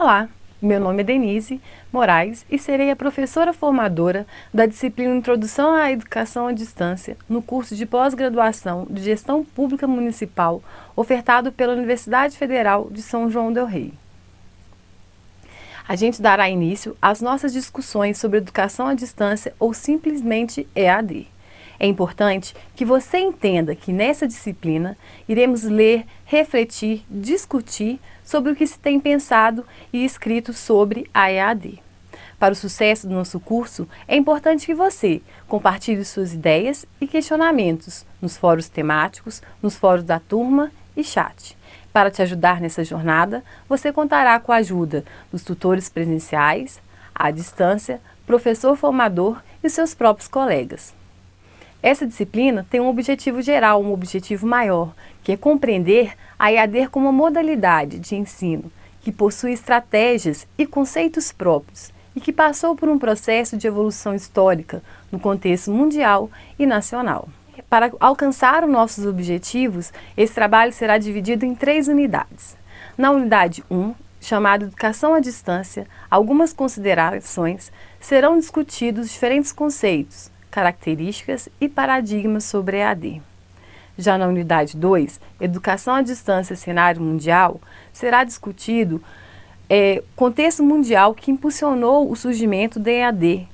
Olá, meu nome é Denise Moraes e serei a professora formadora da disciplina Introdução à Educação à Distância no curso de pós-graduação de Gestão Pública Municipal ofertado pela Universidade Federal de São João del Rei. A gente dará início às nossas discussões sobre educação à distância ou simplesmente EAD. É importante que você entenda que nessa disciplina iremos ler, refletir, discutir sobre o que se tem pensado e escrito sobre a EAD. Para o sucesso do nosso curso, é importante que você compartilhe suas ideias e questionamentos nos fóruns temáticos, nos fóruns da turma e chat. Para te ajudar nessa jornada, você contará com a ajuda dos tutores presenciais, à distância, professor formador e seus próprios colegas. Essa disciplina tem um objetivo geral, um objetivo maior, que é compreender a EAD como uma modalidade de ensino que possui estratégias e conceitos próprios e que passou por um processo de evolução histórica no contexto mundial e nacional. Para alcançar os nossos objetivos, esse trabalho será dividido em 3 unidades. Na unidade 1, chamada Educação à Distância, algumas considerações serão discutidos diferentes conceitos, características e paradigmas sobre EAD. Já na unidade 2, Educação à Distância Cenário Mundial, será discutido contexto mundial que impulsionou o surgimento da EAD.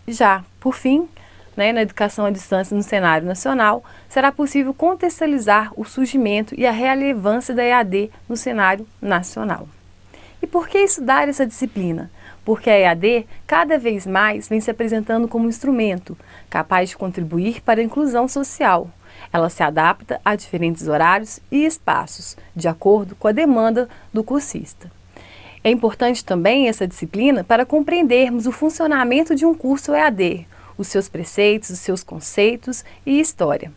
Já, por fim, na Educação à Distância no cenário nacional, será possível contextualizar o surgimento e a relevância da EAD no cenário nacional. E por que estudar essa disciplina? Porque a EAD cada vez mais vem se apresentando como um instrumento capaz de contribuir para a inclusão social. Ela se adapta a diferentes horários e espaços, de acordo com a demanda do cursista. É importante também essa disciplina para compreendermos o funcionamento de um curso EAD, os seus preceitos, os seus conceitos e história.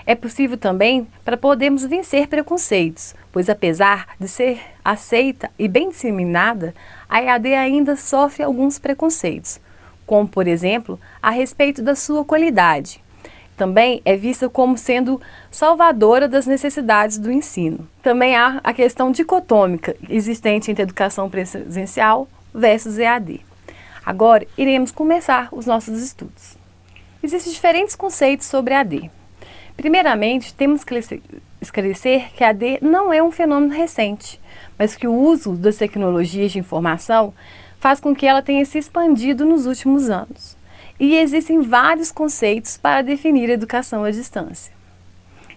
É possível também para podermos vencer preconceitos, pois apesar de ser aceita e bem disseminada, a EAD ainda sofre alguns preconceitos, como por exemplo, a respeito da sua qualidade. Também é vista como sendo salvadora das necessidades do ensino. Também há a questão dicotômica existente entre educação presencial versus EAD. Agora, iremos começar os nossos estudos. Existem diferentes conceitos sobre EAD. Primeiramente, temos que esclarecer que a EAD não é um fenômeno recente, mas que o uso das tecnologias de informação faz com que ela tenha se expandido nos últimos anos. E existem vários conceitos para definir a educação à distância.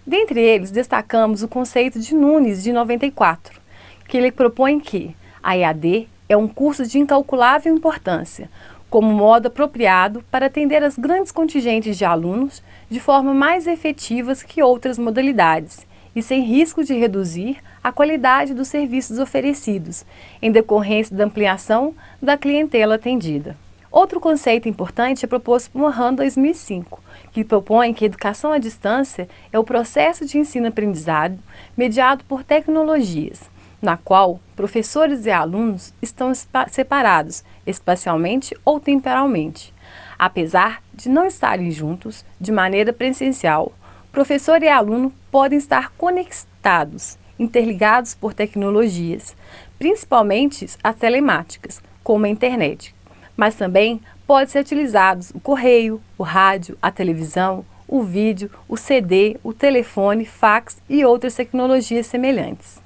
Dentre eles, destacamos o conceito de Nunes, de 94, que ele propõe que a EAD é um curso de incalculável importância, como modo apropriado para atender as grandes contingentes de alunos de forma mais efetivas que outras modalidades e sem risco de reduzir a qualidade dos serviços oferecidos, em decorrência da ampliação da clientela atendida. Outro conceito importante é proposto por Mohan 2005, que propõe que a educação à distância é o processo de ensino-aprendizado mediado por tecnologias, na qual professores e alunos estão separados espacialmente ou temporalmente. Apesar de não estarem juntos de maneira presencial, professor e aluno podem estar conectados, interligados por tecnologias, principalmente as telemáticas, como a internet, mas também pode ser utilizados o correio, o rádio, a televisão, o vídeo, o CD, o telefone, fax e outras tecnologias semelhantes.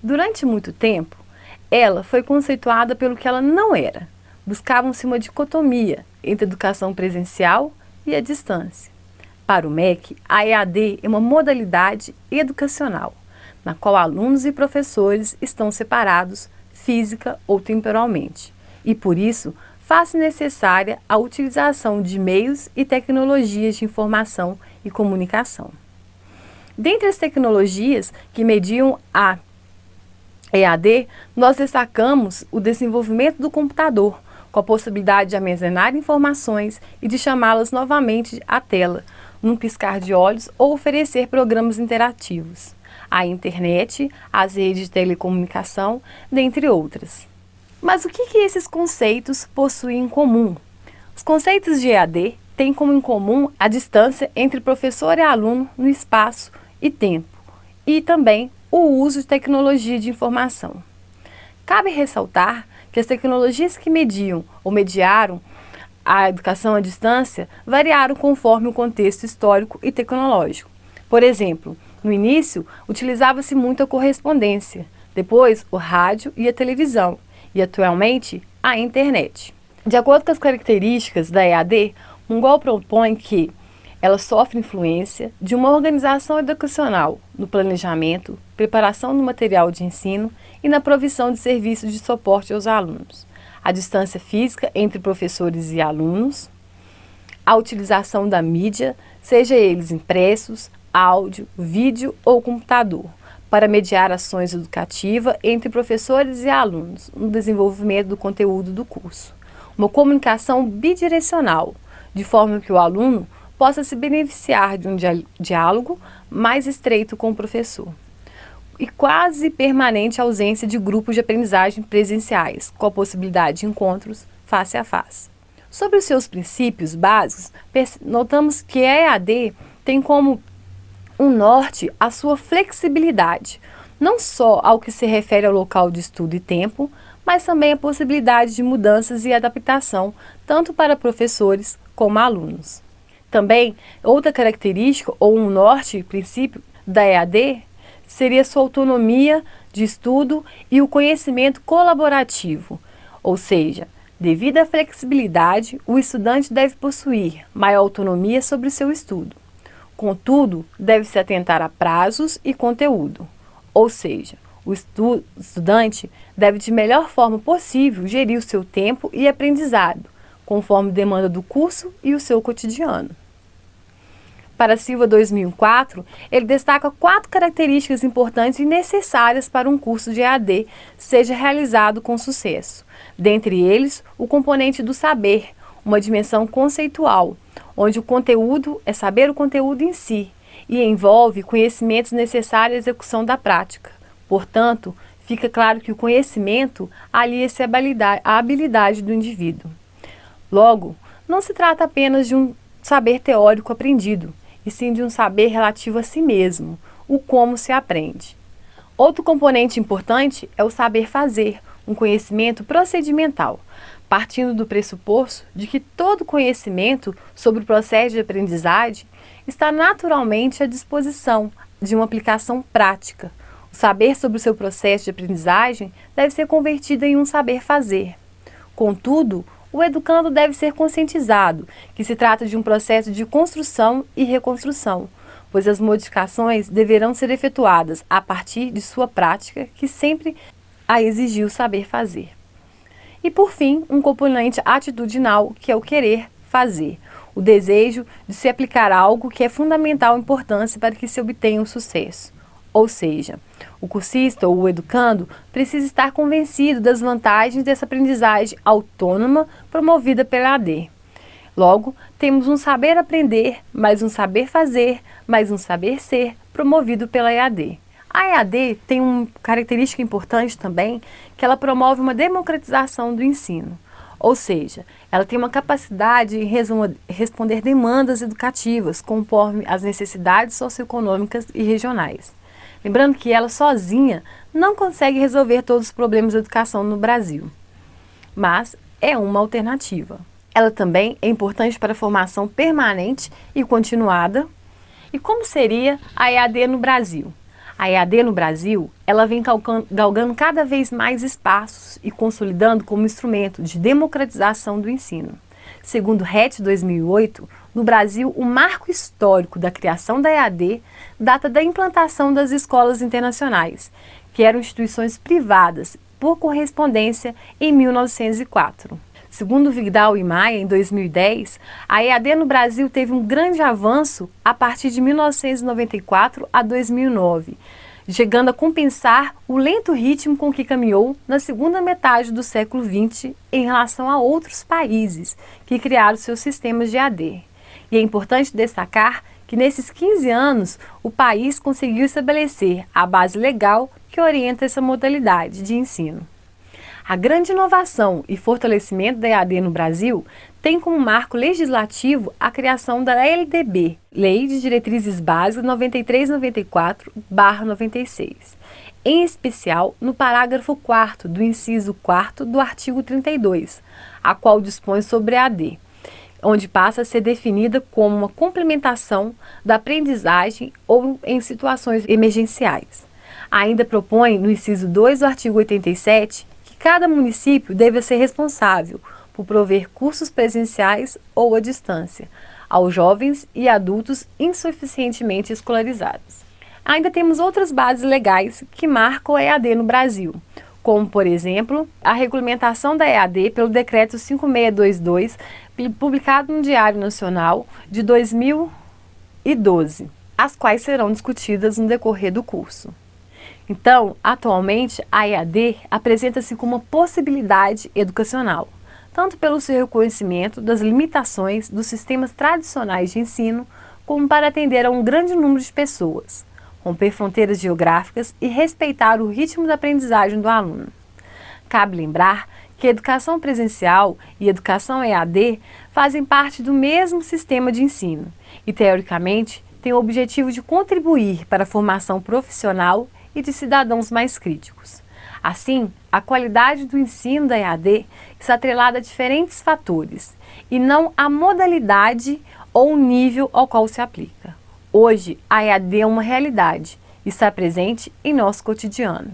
Durante muito tempo, ela foi conceituada pelo que ela não era. Buscava-se uma dicotomia entre a educação presencial e a distância. Para o MEC, a EAD é uma modalidade educacional, na qual alunos e professores estão separados física ou temporalmente, e por isso faz-se necessária a utilização de meios e tecnologias de informação e comunicação. Dentre as tecnologias que mediam a EAD, nós destacamos o desenvolvimento do computador, com a possibilidade de armazenar informações e de chamá-las novamente à tela, num piscar de olhos ou oferecer programas interativos. A internet, as redes de telecomunicação, dentre outras. Mas o que esses conceitos possuem em comum? Os conceitos de EAD têm como em comum a distância entre professor e aluno no espaço e tempo, e também o uso de tecnologia de informação. Cabe ressaltar que as tecnologias que mediam ou mediaram a educação à distância variaram conforme o contexto histórico e tecnológico. Por exemplo, no início, utilizava-se muito a correspondência, depois o rádio e a televisão, e atualmente a internet. De acordo com as características da EAD, Mongol propõe que ela sofre influência de uma organização educacional no planejamento, preparação do material de ensino e na provisão de serviços de suporte aos alunos, a distância física entre professores e alunos, a utilização da mídia, seja eles impressos, áudio, vídeo ou computador, para mediar ações educativas entre professores e alunos no desenvolvimento do conteúdo do curso. Uma comunicação bidirecional, de forma que o aluno possa se beneficiar de um diálogo mais estreito com o professor. E quase permanente ausência de grupos de aprendizagem presenciais, com a possibilidade de encontros face a face. Sobre os seus princípios básicos, notamos que a EAD tem como um norte a sua flexibilidade, não só ao que se refere ao local de estudo e tempo, mas também a possibilidade de mudanças e adaptação, tanto para professores como alunos. Também, outra característica ou um norte princípio da EAD seria sua autonomia de estudo e o conhecimento colaborativo, ou seja, devido à flexibilidade, o estudante deve possuir maior autonomia sobre o seu estudo. Contudo, deve-se atentar a prazos e conteúdo, ou seja, o estudante deve de melhor forma possível gerir o seu tempo e aprendizado, conforme demanda do curso e o seu cotidiano. Para Silva 2004, ele destaca 4 características importantes e necessárias para um curso de EAD seja realizado com sucesso. Dentre eles, o componente do saber, uma dimensão conceitual, onde o conteúdo é saber o conteúdo em si e envolve conhecimentos necessários à execução da prática. Portanto, fica claro que o conhecimento alia-se à habilidade do indivíduo. Logo, não se trata apenas de um saber teórico aprendido, e sim de um saber relativo a si mesmo, o como se aprende. Outro componente importante é o saber fazer, um conhecimento procedimental, partindo do pressuposto de que todo conhecimento sobre o processo de aprendizagem está naturalmente à disposição de uma aplicação prática. O saber sobre o seu processo de aprendizagem deve ser convertido em um saber fazer. Contudo, o educando deve ser conscientizado que se trata de um processo de construção e reconstrução, pois as modificações deverão ser efetuadas a partir de sua prática, que sempre a exigiu saber fazer. E, por fim, um componente atitudinal, que é o querer fazer, o desejo de se aplicar algo que é fundamental importância para que se obtenha o sucesso. Ou seja, o cursista ou o educando precisa estar convencido das vantagens dessa aprendizagem autônoma promovida pela EAD. Logo, temos um saber aprender, mais um saber fazer, mais um saber ser, promovido pela EAD. A EAD tem uma característica importante também, que ela promove uma democratização do ensino. Ou seja, ela tem uma capacidade de responder demandas educativas conforme as necessidades socioeconômicas e regionais. Lembrando que ela sozinha não consegue resolver todos os problemas da educação no Brasil, mas é uma alternativa. Ela também é importante para a formação permanente e continuada. E como seria a EAD no Brasil? A EAD no Brasil, ela vem galgando cada vez mais espaços e consolidando como instrumento de democratização do ensino. Segundo o RET 2008, no Brasil, o marco histórico da criação da EAD data da implantação das escolas internacionais, que eram instituições privadas por correspondência em 1904. Segundo Vidal e Maia, em 2010, a EAD no Brasil teve um grande avanço a partir de 1994 a 2009, chegando a compensar o lento ritmo com que caminhou na segunda metade do século XX em relação a outros países que criaram seus sistemas de EAD. E é importante destacar que nesses 15 anos o país conseguiu estabelecer a base legal que orienta essa modalidade de ensino. A grande inovação e fortalecimento da EAD no Brasil tem como marco legislativo a criação da LDB, Lei de Diretrizes Básicas 93/94/96. em especial no parágrafo 4º do inciso 4º do artigo 32, a qual dispõe sobre a AD, onde passa a ser definida como uma complementação da aprendizagem ou em situações emergenciais. Ainda propõe, no inciso 2 do artigo 87, que cada município deve ser responsável por prover cursos presenciais ou à distância aos jovens e adultos insuficientemente escolarizados. Ainda temos outras bases legais que marcam a EAD no Brasil, como, por exemplo, a regulamentação da EAD pelo Decreto 5622, publicado no Diário Nacional de 2012, as quais serão discutidas no decorrer do curso. Então, atualmente, a EAD apresenta-se como uma possibilidade educacional, tanto pelo seu reconhecimento das limitações dos sistemas tradicionais de ensino, como para atender a um grande número de pessoas, romper fronteiras geográficas e respeitar o ritmo da aprendizagem do aluno. Cabe lembrar que a educação presencial e a educação EAD fazem parte do mesmo sistema de ensino e, teoricamente, têm o objetivo de contribuir para a formação profissional e de cidadãos mais críticos. Assim, a qualidade do ensino da EAD está atrelada a diferentes fatores e não à modalidade ou o nível ao qual se aplica. Hoje, a EAD é uma realidade e está presente em nosso cotidiano.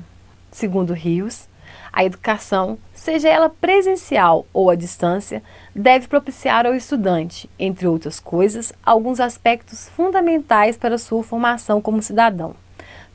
Segundo Rios, a educação, seja ela presencial ou à distância, deve propiciar ao estudante, entre outras coisas, alguns aspectos fundamentais para sua formação como cidadão,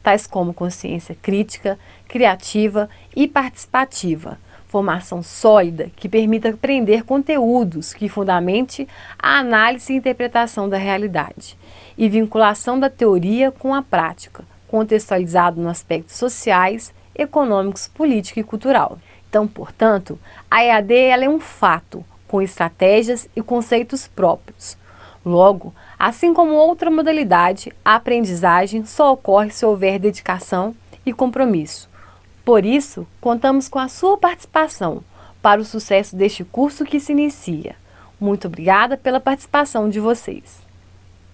tais como consciência crítica, criativa e participativa, formação sólida que permita aprender conteúdos que fundamente a análise e interpretação da realidade, e vinculação da teoria com a prática, contextualizado nos aspectos sociais, econômicos, político e cultural. Então, portanto, a EAD ela é um fato, com estratégias e conceitos próprios. Logo, assim como outra modalidade, a aprendizagem só ocorre se houver dedicação e compromisso. Por isso, contamos com a sua participação para o sucesso deste curso que se inicia. Muito obrigada pela participação de vocês.